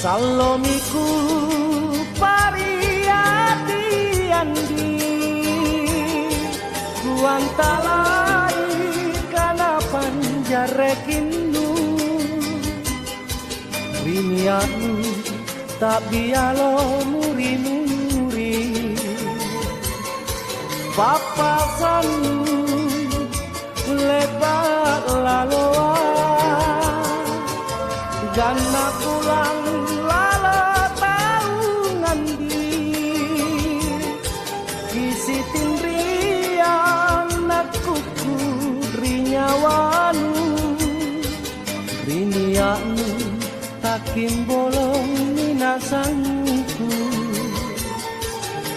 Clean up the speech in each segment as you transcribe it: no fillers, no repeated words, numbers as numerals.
Salomiku pariyati andi kuantalai kana panjarekinnu rinianu tak bialo muri-muri papasanmu lebat laloa gana pulang lala taungan di kisi tindrian nakuku rinyawanu rinianu takim bolong minasangku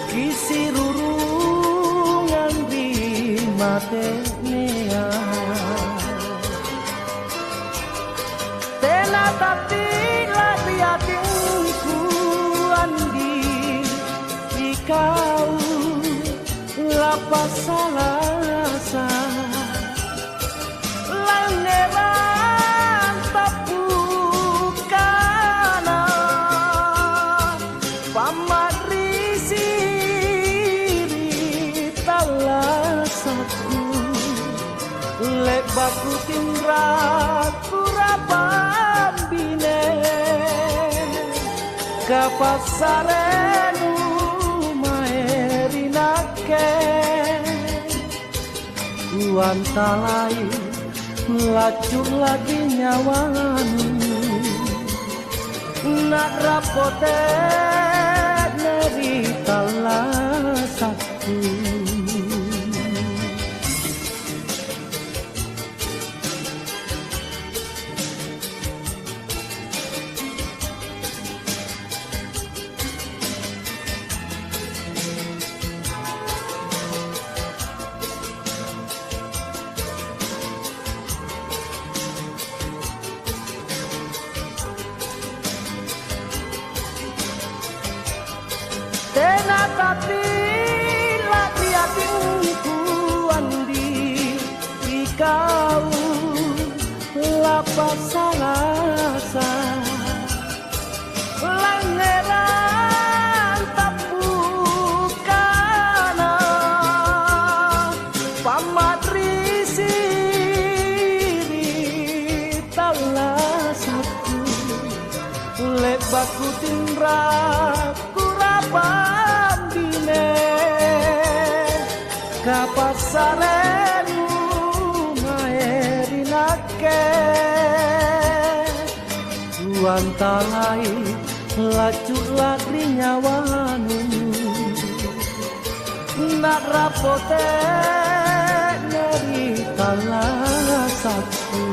kisi rurungan di matenea tena tapi lagi hatiku andi ikau lapas salasa langeran tapukana pamarisi talasaku lebaku tindrat kurapambine kapasarenu maerinake kuantalai lacur lagi nyawanu nak rapote neri talasaku. Tena tapi lagi hatiku andi ikau lapas salasa langeran tapukana pamadrisi talasaku lebaku tindrat pambine kapasarenu maerinake kuantalai lacur lagri nyawanu nak rapote neri talasaku.